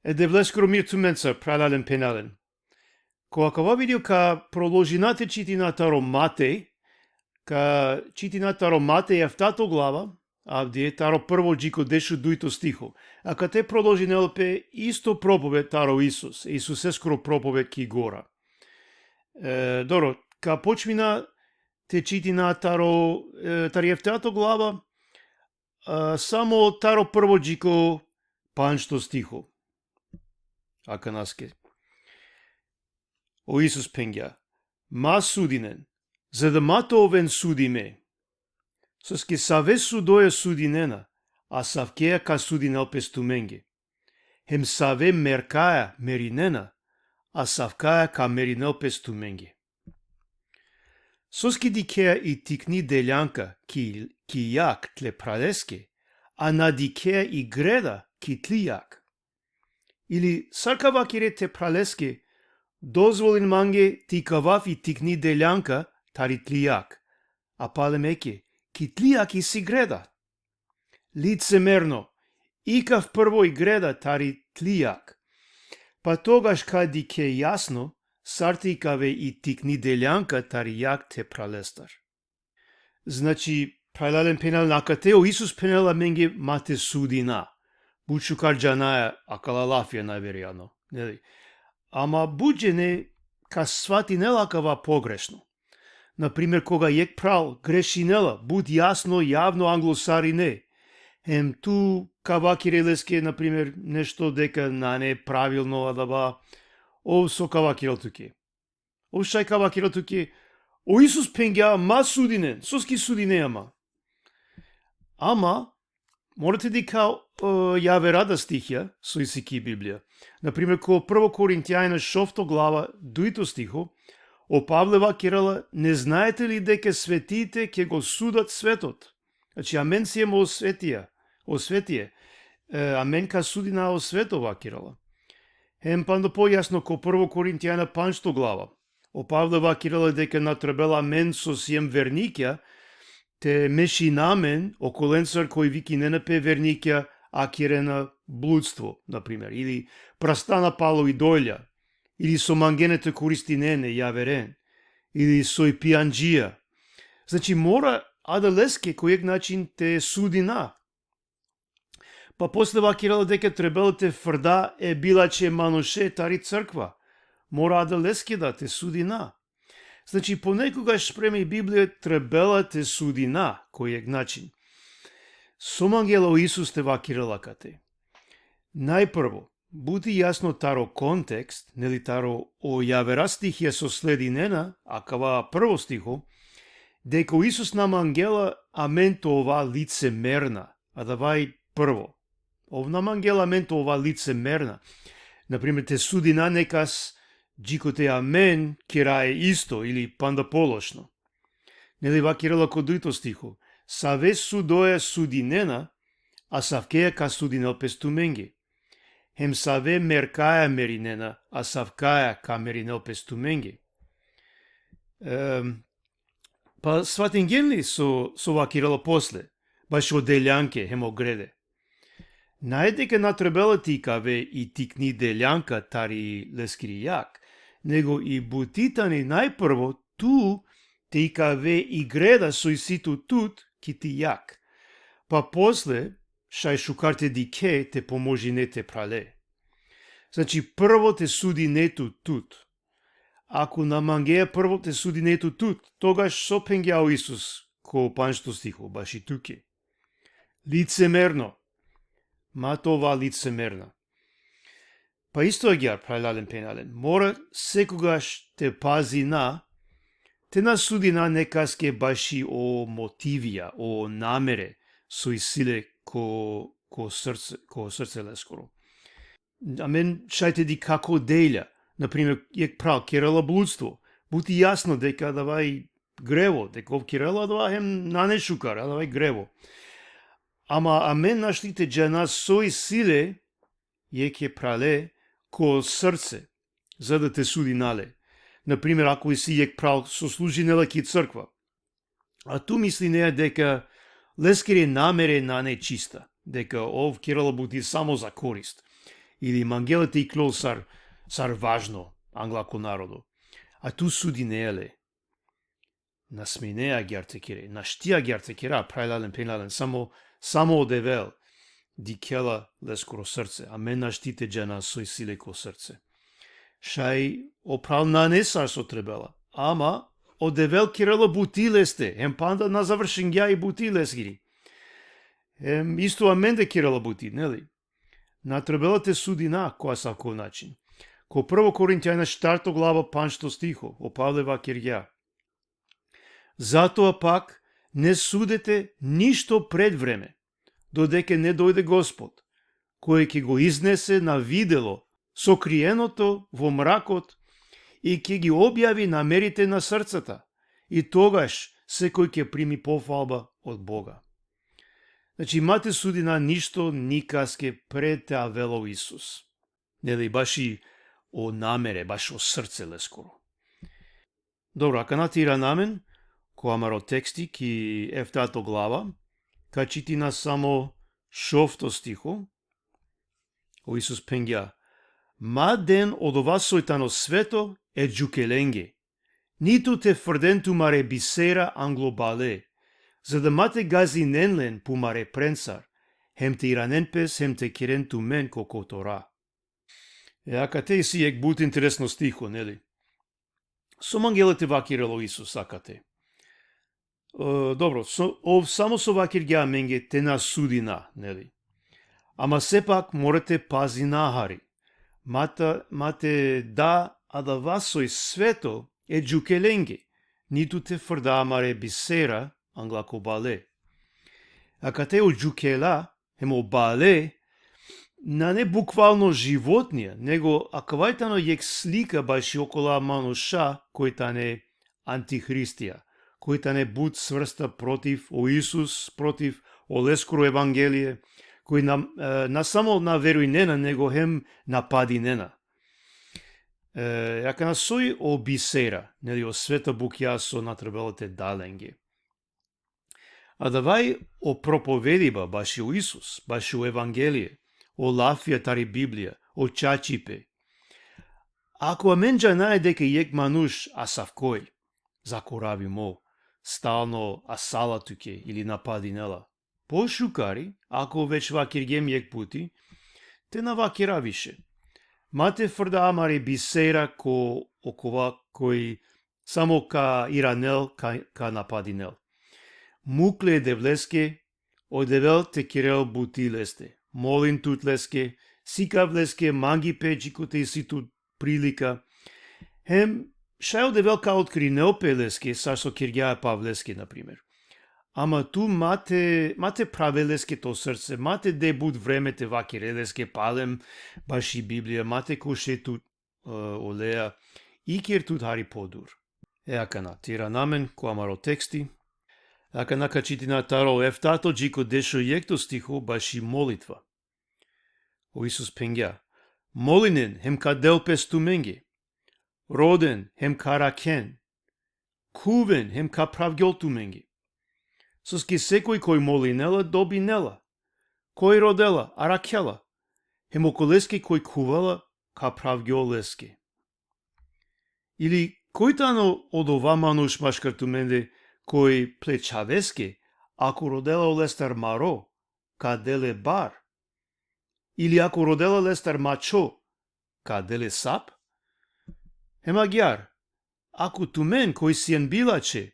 Де влескоро мирцу менца, паралелен пенален. Кога видео ка проложината читината Матеј, ка читината Матеј е втато глава, а вде таро прво джико дешу дуито стихо. А ка те продолжи нелпе исто проповед таро Исус. Исус е скоро проповед ки гора. Доро, ка почмина те читина тари втато глава, само таро прво джико панчто стихо. Ака наске. О Исус пенгја, ма судинен, за да мато овен судиме, соске саве судоја судинена, а савкеја ка судинел пестуменге. Хем саве меркаја меринена, а савкаја ка меринел пестуменге. Соске дикеја и тикни делјанка ки јак тле пралеске, а на дикеја и греда ки тли јак. Или саркава кире те пралеске, дозволин манге ти кавав и тикни делјанка тари тлијак, а палемеке ки тлијак и си греда. Лицемерно, икав прво и греда тари тлијак, па тогаш кади ке јасно, сарти каве и тикни делјанка тари јак те пралестар. Значи, паралелен пенал на катео Исус пенела менге мате судина. Бучу карджанаја, акала лафија најверојатно, нели? Ама буџене ка свати нелакава погрешно. Например, кога јек прал греши нела, буд јасно, јавно англосари не. Ту кава кирелеске, например, нешто дека на не правилно, адаба, о со кава кирел туке. О шај кава кирел туке, о Исус пенгја, ма судинен, соски судине ама. Ама, морате дека јаве рада стихја со исики Библија. Например, ко 1 Коринтијајна 6 глава, дуито стихо, о Павлева керала, не знаете ли дека светиите ќе го судат светот? Значи, амен си емо осветие. Амен ка судина о светова керала. Панда појасно ко 1 Коринтијајна 5 глава, о Павлева керала дека натребела амен со сием верникја, те мешинамен околенцар кој вики не напе верникја, а кирена блудство, например, или прастана пало и дојля, или со мангенете користи нене јаверен, или со пијанџија. Значи, мора аделеске којек начин те судина. Па после вакирала дека требелате фрда е билаче маноше тари црква. Мора аделеске да те судина. Значи, понекогаш спрема и Библија требелате судина којек начин. Сом ангело Исус те вакирала кате. Најпрво, буди јасно таро контекст, нели таро о јавера стихија со слединена, а кава прво стихо, дека Исус нам ангела аменто ова лицемерна, а давај прво. Овнам ангела аменто ова лицемерна. Например, те судина некас джикоте амен кираe исто или панда полошно. Нели вакирала кодуито стихо, саве судоја судинена, а савкеја ка судинел пестуменге. Хем саве меркаја меринена, а савкаја ка меринел пестуменге. Па сватинген ли со вакирала после, баш о делјанке, хем о греде. Најдека натребела ти каве и тикни делјанка тари лескири јак, него и бутитани најпрво ту те каве и греда со иситу тут ки ти јак. Па после, шај шукарте дике те поможи не те прале. Значи, прво те суди нету тут. Ако на мангеја прво те суди нету тут, тогаш со пенгјао Исус, ко панчто стихо, баш и туке. Лицемерно. Ма това лицемерна. Па исто агјар, паралелен пенален. Мора секогаш те пази те насуди на некаске баши о мотивија, о намере, со исиле ко срце лескоро. Амен шајте ди како делја, например, јек прал керела блудство, бути јасно дека давај грево, дека ов керела давај нане шукар, давај грево. Ама амен наштите джана со исиле, јек е прале ко срце, за да те суди нале. Например, ако си јек прал сослужинела ки црква, а ту мисли неа дека лескере намере на нечиста, дека ов керала бути само за корист. или мангелите и клол сар важно англако народо. А ту суди не еле. Насменеа гертекире, наштија гертекира, прајлален, пенлален, само одевел, дикела лескоро срце, а мен наштите джана сој силеко срце. Шај опрал нанесар со требела, ама одевел кирела бутилесте, панда на завршен ја и бутилесгири. Исто аменде кирела бути, нели? На требелате судина, која са кој начин. Ко 1 Коринтијана 4 глава 5 стихо, опавлева кирја. Затоа пак не судете ништо пред време, додеке не дојде Господ, кој ќе го изнесе на видело сокриеното во мракот и ќе ги објави намерите на срцата, и тогаш секој ќе прими пофалба од Бога. Значи, имате судина ништо никаске пред теа вело Исус. Нели, баш и о намере, баш о срце лескоро. Добро, ака натира намен, коамаро тексти ки ефтато глава, ка читина само 6 стихо, о Исус пенгја, ма ден од ова сојтано свето е джукеленге, ниту те фрденту маре бисера англобале, за да мате гази ненлен пу маре пренсар, хем те ираненпес, хем те киренту мен кокотора. Ака те си ек бут интересно стихо, нели? Со мангелете вакирело Исус, ака те. Добро, само со вакир геа менге те на судина, нели? Ама сепак морате пази нахари. Мате да, а да васој свето е джукеленге, ниту те фрда маре бисера, англако бале. Ака те о джукела, хемо бале, на не буквално животнија, него акавајтано јек слика баши окола мануша, кој тане антихристија, кој тане буд сврста против о Исус, против о лескоро Евангелие, кој на само на веруј не на него, хем напади нена. Јака на сој о бисера, нели о света букја со натребелите даленге. А давај о проповедиба баши о Исус, баши о Евангелие, о лафија тари Библија, о чачипе. Ако аменджа нај дека јек мануш асавкој, закорави мо, стално асала туке или напади нела, пошукари, ако веќе вакиргем јек пути, те навакира више. Мате фрда амари бисера ко окова кој само ка иранел, ка нападинел. Мукле девлеске, одевел те кирел бутилесте. Молин тут леске, сикав леске, манги педжикоте и си тут прилика. Хем, шај одевел ка откри неопе леске, сашто киргја павлеске, например. Ама ту мате праве леске то срце, мате де буд времете вакире леске палем, баш и Библија, мате коше тут олеа, и кер тут хари подур. Ака на тира намен, коамаро тексти, ака на качитина таро ефтато джико дешо јекто стихо баши молитва. О Исус пенгја, молинен хем ка делпес ту менге, роден хем ка ракен, кувен хем ка правгјол ту менге. Соски секој кој моли нела, доби нела. Кој родела, а ракела. Хем околеске кој кувала, ка правгјол леске. Или кој тано од ова мануш машкарту менде, кој плечавеске, ако родела лестар маро, ка деле бар? Или ако родела лестар мачо, ка деле сап? Хема гјар, ако ту мен кој сиен билаче,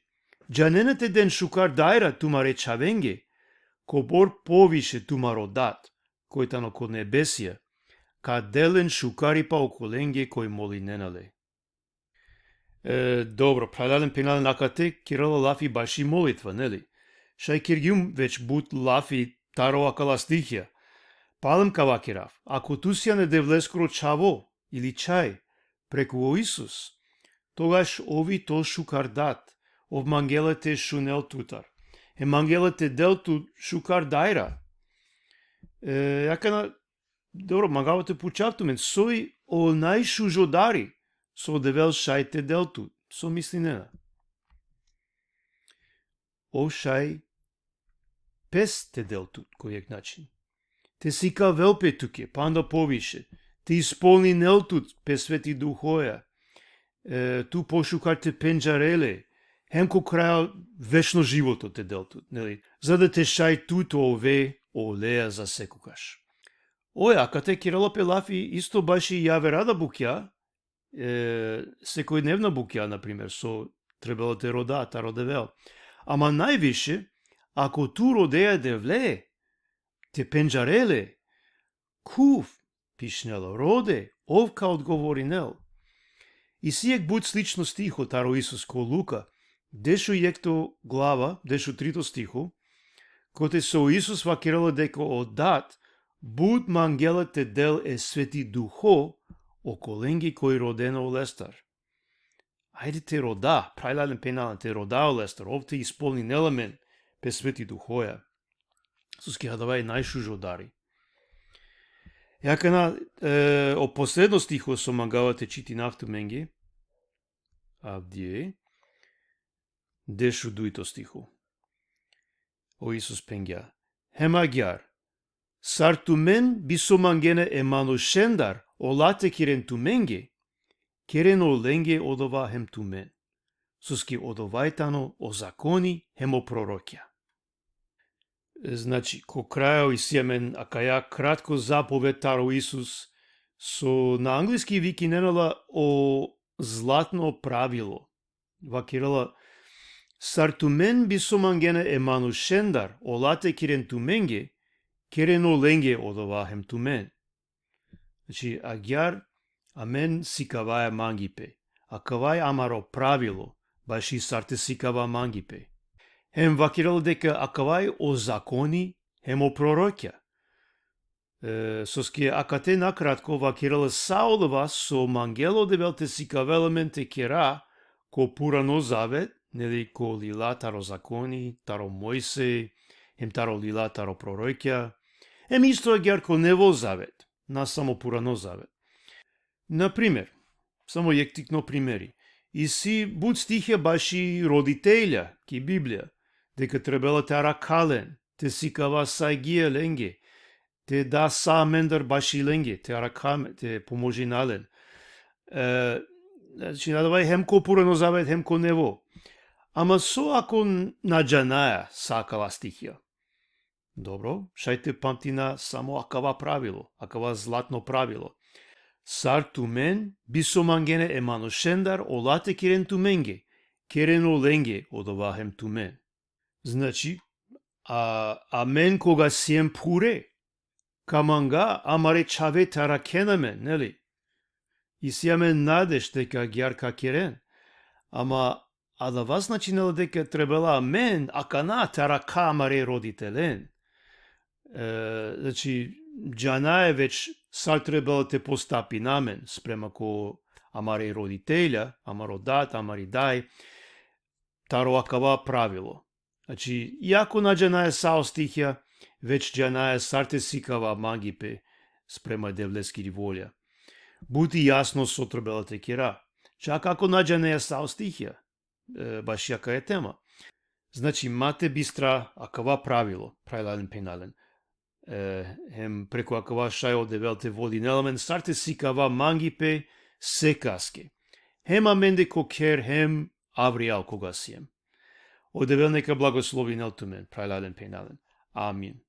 джаненете ден шукар дајра тумаре чавенге, ко бор повише тумаро дат, кој тано код небесија, ка делен шукари па околенге кој моли ненале. Добро, прајдален пенален акате, кирала лафи баши молитва, нели? Шај киргјум веќе бут лафи таро акала стихија. Палем кавакирав, ако тусија не девлескоро чаво или чај, преку о Исус, тогаш ови то шукар дат, ов мангелете шунел тутар. Мангелете делту шукар дајра. Јака на... Добро, мангавате пучавтумен, сој о најшужодари, со девел шајте делту, со мисли нена. О шај пес те делту, кој ек начин. Те сика велпе туке, панда повише, те исполни нелтут пе Свети Духоја, ту пошукар те пенџареле, хем ко краја вечно живото те делтут, нели? За да те шај туто ове олеа за секогаш. Оја, кате Кирило Пелафи исто баши јаве рада букја, секојдневна букја, например, со требало те рода, та родевел. Ама највише, ако ту родеја девле, те пенџареле, кув, пишнело, роде, овка одговори нел. И сијек буд слично стихо таро Исус ко Лука, дешу јекто глава, дешу 3 стиху, коте со Исус вакирало деко оддат, буд мангелате дел Свети Духо, околенги кој родено олестар. Ајде те рода, прајладен пенален те рода олестар, овте исполни нелемен пе Свети Духоја. Сус ке хадавај најшужо дари. Јака на о последно стихо со мангавате чити нафту менги, авдие, дешу дуито стиху. О Исус пенгја. Хемагјар, сарту мен бисо мангене еману шендар, олате кирен ту менге, керен о ленге одова хем ту мен. Суски одовајтано о закони хем о пророкја. Значи, ко крајо и сијамен, ака ја кратко заповед таро Исус, со на англиски викиненала о златно правило. Вакирала, сарту мен бисо мангене еману шендар, олате кирен ту менге, керен о ленге одова хем ту мен. Значи, агјар, амен сикаваја мангипе, а кавај амаро правило, баши сарте сикава мангипе. Хем вакирало дека акавај о закони, хем о пророкја. Соске акате накратко вакирало саолова со мангело девелте сикавелементе кера, ко пурано завет, нели ко лила таро закони, таро Мојсе, хем таро лила таро пророкја, хем исто агјар ко нево завет, на само пурано завет. Например, само јектикно примери, и си буд стихја баши родителја, ки Библија, дека требало те аракален, те сикава сајгија ленге, те да са мендар баши ленге, те аракаме, те поможи нален. Значи, надавај хем ко пурано завет, хем ко нево. Ама со ако наџанаја сакава стихија. Добро, шајте памтина само акава правило, акава златно правило. Сарту мен бисо мангене емано шендар, олате кирен ту менге, керен о ленге одовахем ту мен. Значи, а мен кога сием пуре, каманга амаре чаве таракенамен, нели? И сијамен надеж дека гјарка керен. Ама, да вас начинала дека требала мен, акана тарака амаре родителен. Значи, џана е веќе сар требало те постапи на мен, спрема ко амаре родителја, амаро дат, амари дај, таро акава правило. Значи, иако на џана е сао стихја, веќе џана е сарте сикава магипе, спрема девлески волја. Бути јасно со требало те кера. Чак ако на џана е сао стихја, баш јака е тема. Значи, мате бистра акава правило, прајладен пенален. Хем преку акава шајо девелте води неламен, сарте сикава мангипе секаске. Хем аменде кокер, хем авриал кога сием. Одевел нека благослови нелтумен, прајладен пенален. Амин.